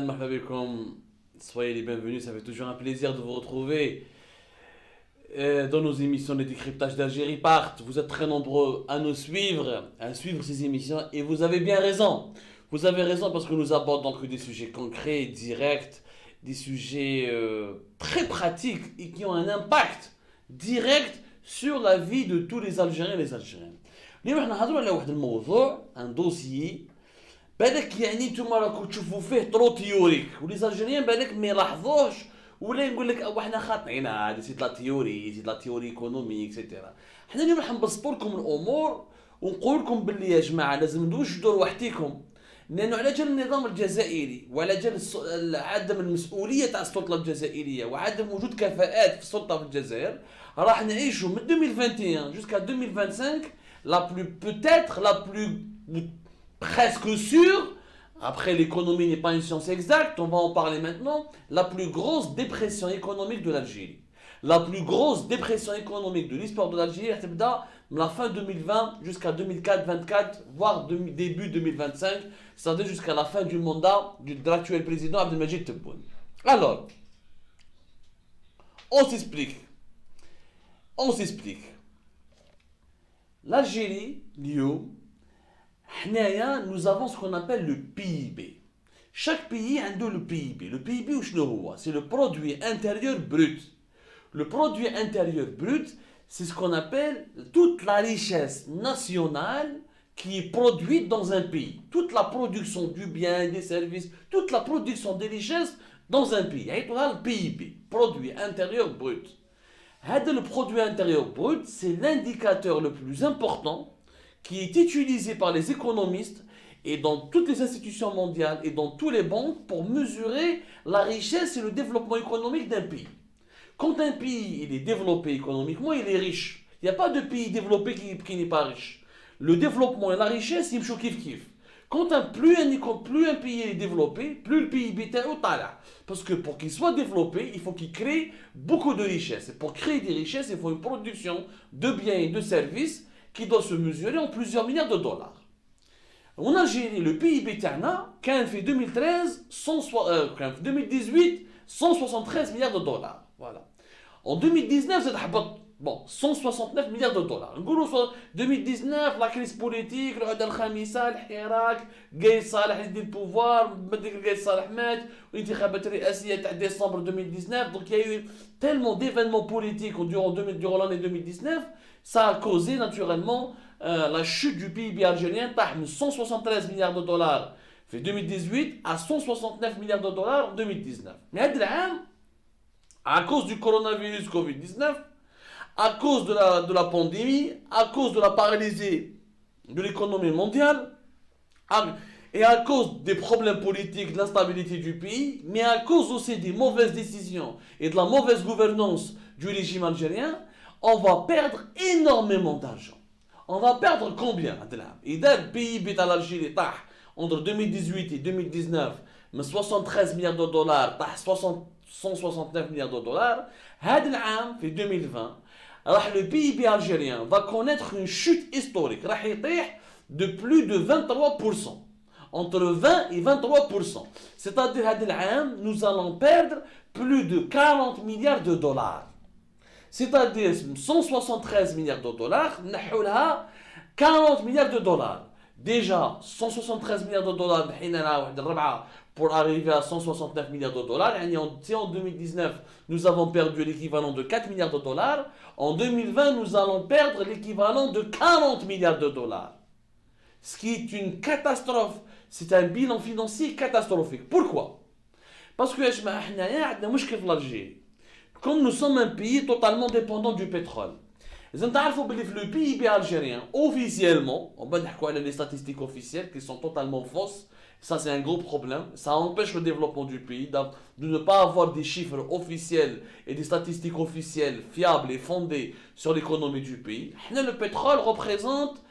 marhaba bikoum. Soyez les bienvenus, ça fait toujours un plaisir de vous retrouver dans nos émissions de décryptage d'Algérie Part. Vous êtes très nombreux à suivre ces émissions et vous avez bien raison. Vous avez raison parce que nous abordons que des sujets concrets, directs, des sujets très pratiques et qui ont un impact direct sur la vie de tous les Algériens et les Algériennes. اليوم احنا نهضروا على واحد الموضوع ان دوسيي بالك يعني نتوما راكم تشوفوا فيه طرو تيوريك ولي زالجيريان بالك ما يلاحظوش ولا يقول لك او احنا خاطئين هذه سيت لا تيوري سيت لا تيوري ايكونوميك اكسيتيرا. حنا اليوم راح نبسطوا لكم الامور ونقول لكم باللي يا جماعه لازم توجدوا لوحديكم لانه على جال النظام الجزائري وعلى جال عدم المسؤوليه تاع السلطه الجزائريه وعدم وجود كفاءات في السلطه في الجزائر راح نعيشوا من 2021 jusqu'à 2025 la plus peut-être la plus presque sûre, après l'économie n'est pas une science exacte, on va en parler maintenant, la plus grosse dépression économique de l'Algérie. La plus grosse dépression économique de l'histoire de l'Algérie, elle la fin 2020 jusqu'à 2024, voire début 2025, c'est-à-dire jusqu'à la fin du mandat de l'actuel président Abdelmadjid Tebboune. Alors, on s'explique. L'Algérie, Lyon, nous avons ce qu'on appelle le PIB. Chaque pays a le PIB. Le PIB, c'est le produit intérieur brut. Le produit intérieur brut, c'est ce qu'on appelle toute la richesse nationale qui est produite dans un pays. Toute la production du bien, des services, toute la production des richesses dans un pays. Le PIB, produit intérieur brut. Le produit intérieur brut, c'est l'indicateur le plus important qui est utilisé par les économistes et dans toutes les institutions mondiales et dans tous les banques pour mesurer la richesse et le développement économique d'un pays. Quand un pays il est développé économiquement, il est riche. Il n'y a pas de pays développé qui n'est pas riche. Le développement et la richesse, ils me kiff. Plus un pays est développé, plus le PIB est tala. Parce que pour qu'il soit développé, il faut qu'il crée beaucoup de richesses. Et pour créer des richesses, il faut une production de biens et de services qui doit se mesurer en plusieurs milliards de dollars. En Algérie, le PIB Tana, quand fait 2013, 2018, 173 milliards de dollars. Voilà. En 2019, c'est 169 milliards de dollars. En 2019, la crise politique, le Hadal Khamisa, le Hirak, Gaï Saleh a le pouvoir, Gaï Saleh mat, l'intikabat riasiya de décembre 2019. Donc il y a eu tellement d'événements politiques durant l'année 2019, ça a causé naturellement la chute du PIB algérien, de 173 milliards de dollars en 2018 à 169 milliards de dollars en 2019. Mais à cause du coronavirus Covid-19, à cause de la pandémie, à cause de la paralysie de l'économie mondiale, et à cause des problèmes politiques, de l'instabilité du pays, mais à cause aussi des mauvaises décisions et de la mauvaise gouvernance du régime algérien, on va perdre énormément d'argent. On va perdre combien? Et le PIB de l'Algérie, entre 2018 et 2019, 73 milliards de dollars, 169 milliards de dollars, en 2020, le PIB algérien va connaître une chute historique de plus de 23%. Entre 20 et 23%. C'est-à-dire que nous allons perdre plus de 40 milliards de dollars. C'est-à-dire 173 milliards de dollars, 40 milliards de dollars. Déjà, 173 milliards de dollars pour arriver à 169 milliards de dollars. Si en 2019, nous avons perdu l'équivalent de 4 milliards de dollars, en 2020, nous allons perdre l'équivalent de 40 milliards de dollars. Ce qui est une catastrophe. C'est un bilan financier catastrophique. Pourquoi? Parce que l'Algérie, comme nous sommes un pays totalement dépendant du pétrole, le PIB algérien, officiellement, on va dire quoi, les statistiques officielles qui sont totalement fausses, ça c'est un gros problème, ça empêche le développement du pays, de ne pas avoir des chiffres officiels et des statistiques officielles fiables et fondées sur l'économie du pays. Le pétrole représente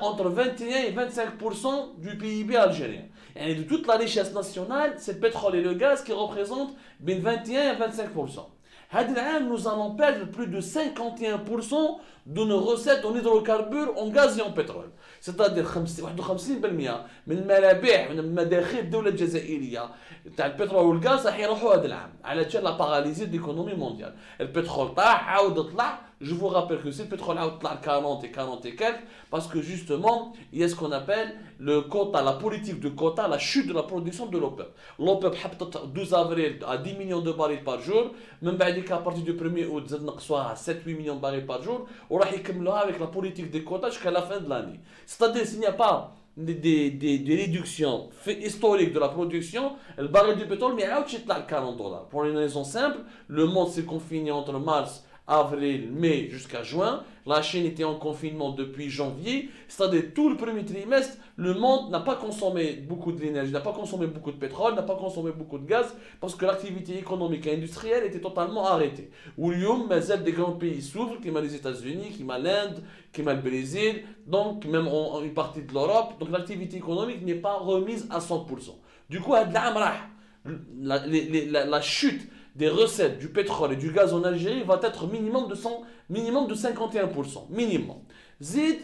entre 21 et 25% du PIB algérien. Et de toute la richesse nationale, c'est le pétrole et le gaz qui représentent 21 et 25%. هذا العام nous allons perdre plus de 51% de nos recettes en hydrocarbures, en gaz et en pétrole. C'est-à-dire 51% من المرابح من مداخيل الدولة الجزائرية تاع البترول والغاز راح يروحوا هذا العام على تشان لا باراليزي دي ليكونومي مونديال. البترول طاح عاود طلع. Je vous rappelle que si le pétrole a 40 et quelques, parce que justement, il y a ce qu'on appelle le quota, la politique de quota, la chute de la production de l'OPEP. L'OPEP a 12 avril à 10 millions de barils par jour, même à partir du 1er août, à 7-8 millions de barils par jour, on va avec la politique des quotas jusqu'à la fin de l'année. C'est-à-dire s'il n'y a pas des réductions historiques de la production, le baril de pétrole, mais à $40. Pour une raison simple, le monde s'est confiné entre mars, avril, mai jusqu'à juin. La Chine était en confinement depuis janvier. C'est-à-dire tout le premier trimestre, le monde n'a pas consommé beaucoup de l'énergie, n'a pas consommé beaucoup de pétrole, n'a pas consommé beaucoup de gaz parce que l'activité économique et industrielle était totalement arrêtée. Aujourd'hui, mais des grands pays souffrent, comme les États-Unis, comme l'Inde, comme le Brésil, donc même une partie de l'Europe. Donc l'activité économique n'est pas remise à 100%. Du coup, la chute des recettes du pétrole et du gaz en Algérie va être minimum de 51%. Minimum. Zid,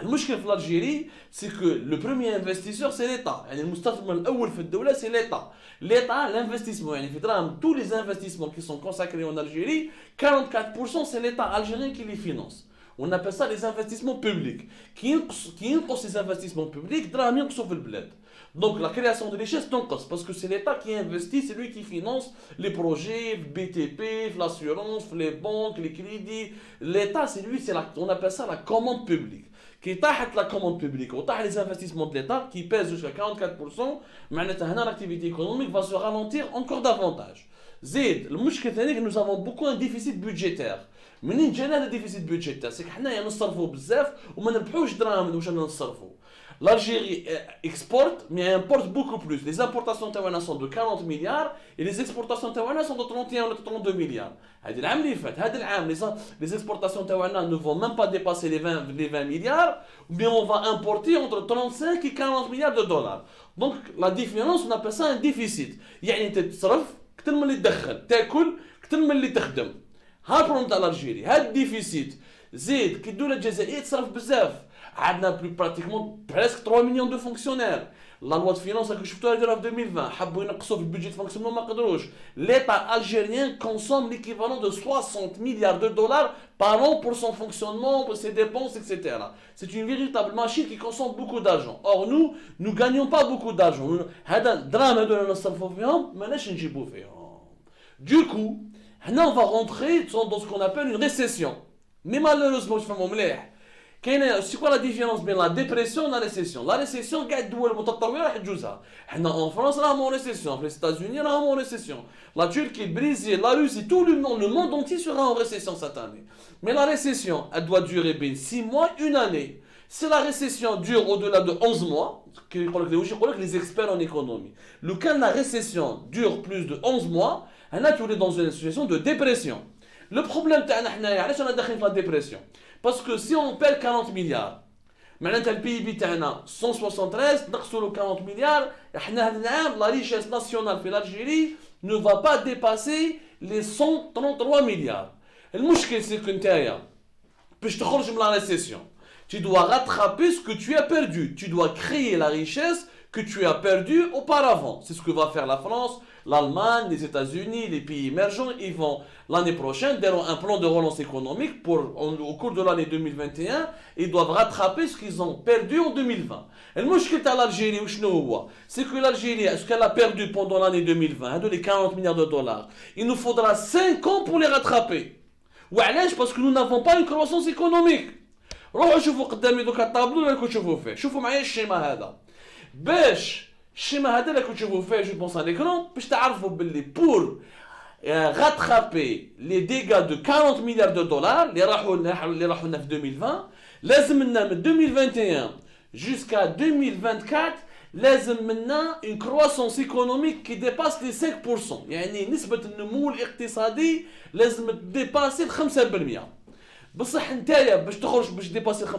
le problème en Algérie, c'est que le premier investisseur, c'est l'État. C'est l'État. L'État, l'investissement, tous les investissements qui sont consacrés en Algérie, 44% c'est l'État algérien qui les finance. On appelle ça les investissements publics. Qui ont ces investissements publics, sauf le bled. Donc la création de richesse, parce que c'est l'État qui investit, c'est lui qui finance les projets, le BTP, l'assurance, les banques, les crédits. L'État, c'est lui, on appelle ça la commande publique. Qui est la commande publique, les investissements de l'État qui pèsent jusqu'à 44%, l'activité économique va se ralentir encore davantage. Zed, le mouchket, nous avons beaucoup un déficit budgétaire. منين جانا هذا الديفيسيت بودجيتير سي حنايا نصرفوا بزاف وما نربحوش دراهم واش نصرفوا. L'Algérie exporte mais importe beaucoup plus. Les importations تاعنا sont de 40 milliards et les exportations تاعنا sont de 31 ou 32 milliards. هذا العام اللي فات هذا العام les exportations تاعنا ne vont même pas dépasser les 20 milliards mais on va importer entre 35 et 40 milliards de dollars. Donc la différence on appelle ça un déficit. يعني انت تصرف كثر من اللي تدخل تاكل كثر من اللي تخدم. هذا البروبليم تاع الجيري هذا الديفيسيت زيد كي الدوله الجزائريه تصرف بزاف عندنا بلو براتيكمون بريسك 3 مليون دو فونكسيونير لا لوا دو فينانس اللي شفتوها يديروها في 2020 حبوا ينقصوا في البيدجي فونكسيونمون ما قدروش ليتا الجيريان كونسوم ليكيفالون دو 60 مليار دو دولار par an pour son fonctionnement, pour ses dépenses, etc. C'est une véritable machine qui consomme beaucoup d'argent. Or nous ne gagnons pas beaucoup d'argent. هذا الدراهم هذول نصرفوا فيهم ماناش نجيبوا فيهم. Du coup Là, on va rentrer dans ce qu'on appelle une récession. Mais malheureusement, c'est quoi la différence entre la dépression et la récession? La récession, en France, on est en récession. Les États-Unis, on est en récession. La Turquie, le Brésil, la Russie, tout le monde entier sera en récession cette année. Mais la récession, elle doit durer 6 mois, une année. Si la récession dure au-delà de 11 mois, les experts en économie, le cas de la récession dure plus de 11 mois, on est dans une situation de dépression. Le problème, c'est qu'on est dans la dépression. Parce que si on perd 40 milliards, maintenant le PIB est 173, nous 40 milliards, la richesse nationale de l'Algérie ne va pas dépasser les 133 milliards. Le problème, c'est que tu sortir de la récession. Tu dois rattraper ce que tu as perdu. Tu dois créer la richesse que tu as perdue auparavant. C'est ce que va faire la France, l'Allemagne, les États-Unis, les pays émergents. Ils vont l'année prochaine faire un plan de relance économique au cours de l'année 2021. Ils doivent rattraper ce qu'ils ont perdu en 2020. Et le problème à l'Algérie, c'est que l'Algérie, ce qu'elle a perdu pendant l'année 2020, de les 40 milliards de dollars, il nous faudra 5 ans pour les rattraper. Parce que nous n'avons pas une croissance économique. روحوا شوفوا قدامي دوكا الطابلو اللي كتشوفوا فيه شوفوا معايا الشيما هذا باش الشيما هذا اللي كتشوفوا فيه جو بونس على ليكرون باش تعرفوا باللي بور rattraper les dégâts de 40 milliards de dollars اللي راحوا لنا في 2020 لازم لنا من 2021 jusqu'à 2024 لازم منا une croissance économique qui dépasse les 5%. يعني نسبة النمو الاقتصادي لازم تديباسي 5%. بصح نتايا باش تخرج باش ديباسي 5%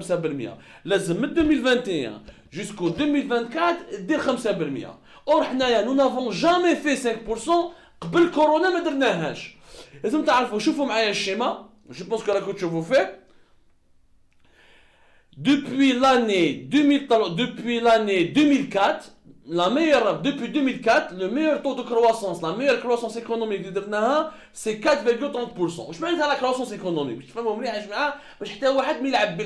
لازم من 2021 jusqu'au 2024 دير 5%. اور حنايا نو نافون جامي في 5% قبل كورونا ما درناهاش. لازم تعرفوا شوفوا معايا الشيما. Je pense que راكم تشوفوا فيه. Depuis l'année 2004, depuis 2004, le meilleur taux de croissance, la meilleure croissance économique de درناها, c'est 4,30%. وش معناتها la croissance économique؟ باش تفهموا مليح يا جماعه باش حتى واحد ما يلعب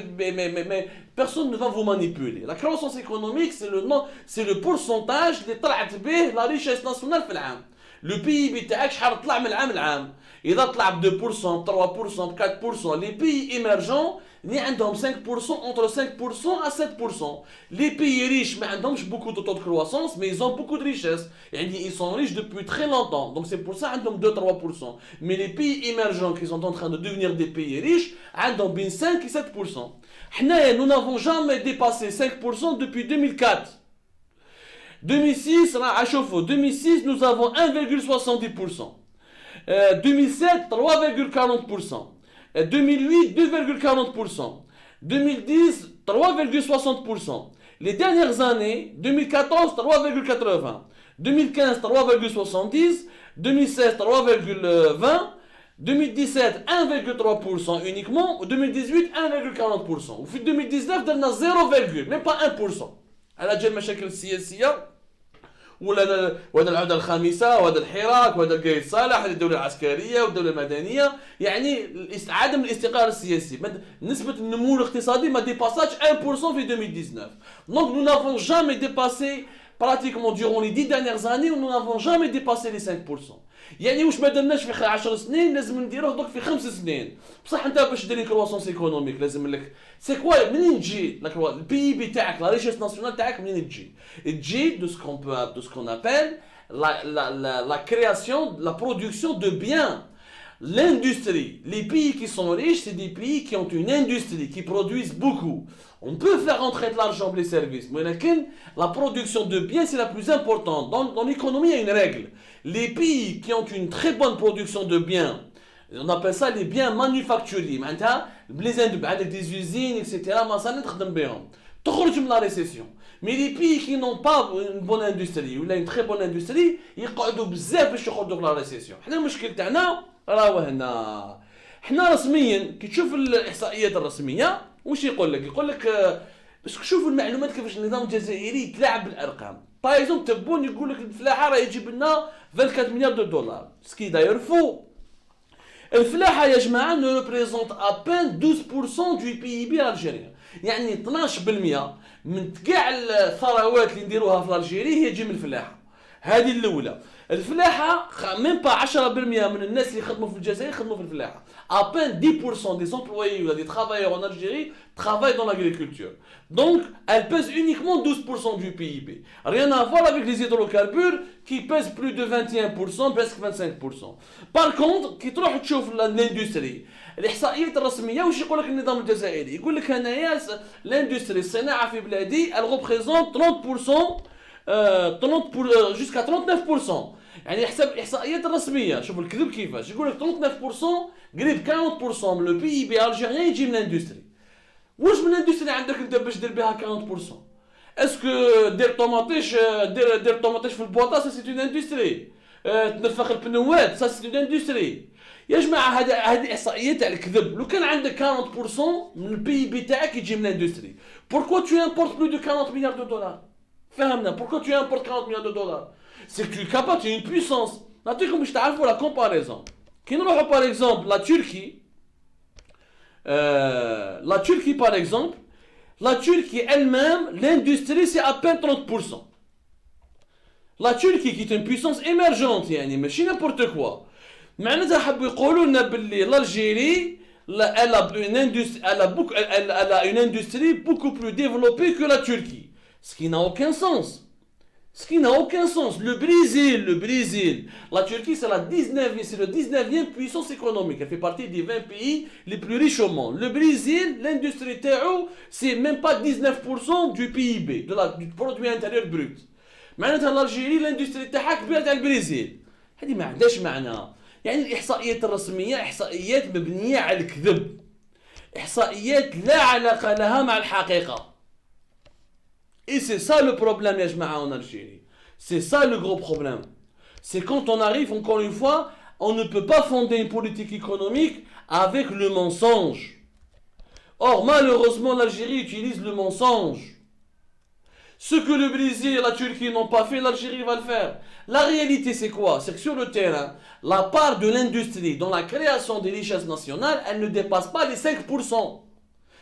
personne ne va vous manipuler. La croissance économique, c'est le pourcentage اللي طلعت به la richesse nationale في العام. Le PIB تاعك شحال طلع من العام لعام. إذا طلع ب 2%, 3%, 4%, les pays émergents اللي عندهم 5% entre 5% à 7%. Les pays riches ما عندهمش beaucoup de taux de croissance mais ils ont beaucoup de richesse. يعني ils sont riches depuis très longtemps. Donc c'est pour ça عندهم 2-3%. Mais les pays émergents qui sont en train de devenir des pays riches عندهم بين 5 et 7%. حنايا nous n'avons jamais dépassé 5% depuis 2004. 2006 راه شوفوا 2006 nous avons 1,70%. 2007 3,40%. 2008 2,40%. 2010 3,60%. Les dernières années 2014 3,80. 2015 3,70. 2016 3,20. 2017 1,3% uniquement. 2018 1,40%. وفي 2019 درنا 0, même pas 1%. على جال المشاكل السياسية وهذا العودة الخامسة وهذا الحراك وهذا القايد صالح هذه الدولة العسكرية والدولة المدنية يعني عدم الاستقرار السياسي نسبة النمو الاقتصادي ما ديباساتش 1% في 2019 donc nous n'avons jamais dépassé pratiquement durant les 10 dernières années nous n'avons jamais dépassé les 5% يعني واش ما درناش في 10 سنين لازم نديروه دوك في 5 سنين بصح انت باش دير كرواسونس ايكونوميك لازم لك سي كوا منين تجي البي بي تاعك لا ريشيس ناسيونال تاعك منين تجي دو سكون ابل la création la production de biens l'industrie les pays qui sont riches c'est des pays qui ont une industrie qui produisent beaucoup on peut faire rentrer de l'argent pour les services mais la production de biens c'est la plus importante dans l'économie il y a une règle les pays qui ont une très bonne production de biens on appelle ça les biens manufacturiers معناتها عندك des usines etc مصانع تخدم بهم تخرج من la récession mais les pays qui n'ont pas une bonne industrie ou une très bonne industrie يقعدوا بزاف باش يخرجوا من la récession حنا المشكل تاعنا راهو هنا حنا رسميا كي تشوف الاحصائيات الرسميه واش يقول لك باش تشوفوا المعلومات كيفاش النظام الجزائري يتلاعب بالارقام بايزون تبون يقول لك الفلاحه راه يجيب لنا 24 مليار دولار سكي داير فو الفلاحه يا جماعه نو ريبريزونت ابان 12% du PIB algérien يعني 12% من كاع الثروات اللي نديروها في الجزائر هي تجي من الفلاحه هذه الاولى الفلاحه ميم با 10% من الناس اللي يخدموا في الجزائر يخدموا في الفلاحه ابان 10% des employés ou des travailleurs en Algérie travaillent dans l'agriculture donc elle pèse uniquement 12% du PIB rien à voir avec les hydrocarbures qui pèsent plus de 21% presque 25% par contre كي تروح تشوف l'industrie الاحصائيات الرسميه واش يقول لك النظام الجزائري يقول لك هنايا الاندستري الصناعه في بلادي elle représente 30% jusqu'à 39% يعني حسب الاحصائيات الرسميه شوفوا الكذب كيفاش يقول لك 39% قريب 40% من لو بي بي الجيريان يجي من الاندستري واش من الاندستري عندك انت باش دير بها 40% اسكو دير طوماطيش دير طوماطيش في البواطه سا سي اون اندستري تنفخ البنوات سا سي اون اندستري يا جماعه هذه احصائيات تاع الكذب لو كان عندك 40% من البي بي تاعك يجي من الاندستري pourquoi tu importes plus de 40 milliards de dollars فهمنا pourquoi tu importes 40 milliards de dollars c'est que tu es capable tu es une puissance نعطيكم باش تعرفوا la comparaison كي نروحوا par exemple la Turquie par exemple la Turquie elle-même l'industrie c'est à peine 30% la Turquie qui est une puissance émergente يعني ماشي n'importe quoi معناتها حبوا يقولوا لنا باللي l'Algérie elle a une industrie beaucoup plus développée que la Turquie ce qui n'a aucun sens le Brésil la Turquie c'est le 19e puissance économique elle fait partie des 20 pays les plus riches au monde le Brésil l'industrie تاعو c'est même pas 19% du PIB du produit intérieur brut معناتها l'Algérie l'industrie تاعها كبيره تاع البرازيل هذه ما عندهاش معنى يعني الإحصائيات الرسمية إحصائيات مبنية على الكذب إحصائيات لا علاقة لها مع الحقيقة et c'est ça le problème يا جماعة en Algérie c'est ça le gros problème c'est quand on arrive encore une fois on ne peut pas fonder une politique économique avec le mensonge. Or, malheureusement, l'Algérie utilise le mensonge. Ce que le Brésil et la Turquie n'ont pas fait, l'Algérie va le faire. La réalité, c'est quoi? C'est que sur le terrain, la part de l'industrie dans la création des richesses nationales, elle ne dépasse pas les 5%.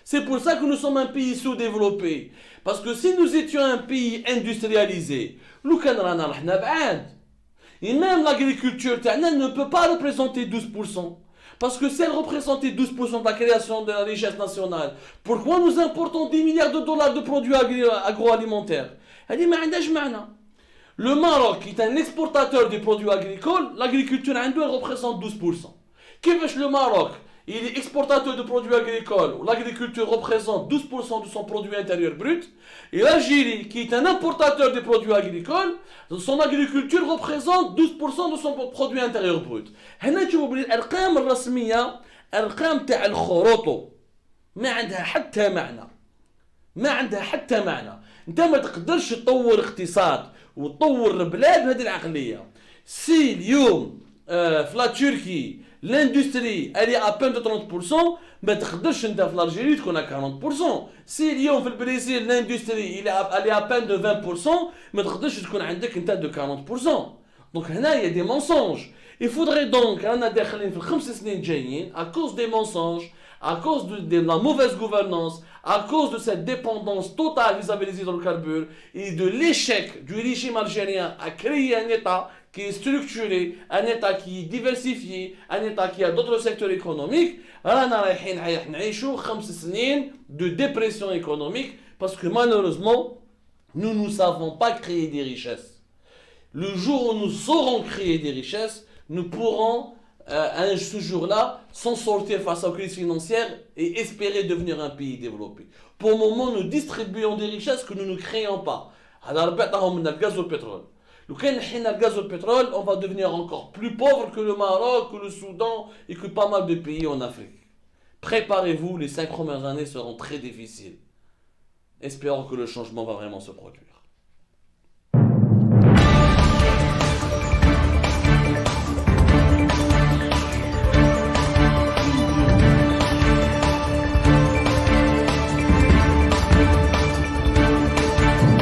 C'est pour ça que nous sommes un pays sous-développé. Parce que si nous étions un pays industrialisé, et même l'agriculture ne peut pas représenter 12%. Parce que si elle représentait 12% de la création de la richesse nationale, pourquoi nous importons 10 milliards de dollars de produits agroalimentaires? Le Maroc est un exportateur de produits agricoles, l'agriculture elle représente 12%. Qu'est-ce que le Maroc il est exportateur de produits agricoles, l'agriculture représente 12% de son produit intérieur brut, et l'Algérie, qui est un importateur de produits agricoles, son agriculture représente 12% de son produit intérieur brut. هنا تشوفوا الارقام الرسميه ارقام تاع الخروطو ما عندها حتى معنى. ما عندها حتى معنى. انت ما تقدرش تطور اقتصاد وتطور بلاد بهذه العقليه. سي اليوم في لا تركي l'industrie elle est à peine de 30%, ما تقدرش انت في l'Algérie تكون à 40%. Si اليوم في البرازيل l'industrie elle est à peine de 20%, ما تقدرش تكون عندك انت de 40%. Donc هنا il y a des mensonges. Il faudrait donc رانا داخلين في الخمس سنين جايين à cause des mensonges, à cause de la mauvaise gouvernance, à cause de cette dépendance totale vis-à-vis des hydrocarbures et de l'échec du régime algérien à créer un État qui est structuré, un État qui est diversifié, un État qui a d'autres secteurs économiques, رانا رايحين نعيشوا 5 سنين de dépression économique parce que malheureusement, nous ne savons pas créer des richesses. Le jour où nous saurons créer des richesses, nous pourrons ce jour-là s'en sortir face aux crises financières et espérer devenir un pays développé. Pour le moment, nous distribuons des richesses que nous ne créons pas. Alors, le gaz ou le pétrole. Le gaz ou le pétrole, on va devenir encore plus pauvre que le Maroc, que le Soudan et que pas mal de pays en Afrique. Préparez-vous, les 5 premières années seront très difficiles. Espérons que le changement va vraiment se produire.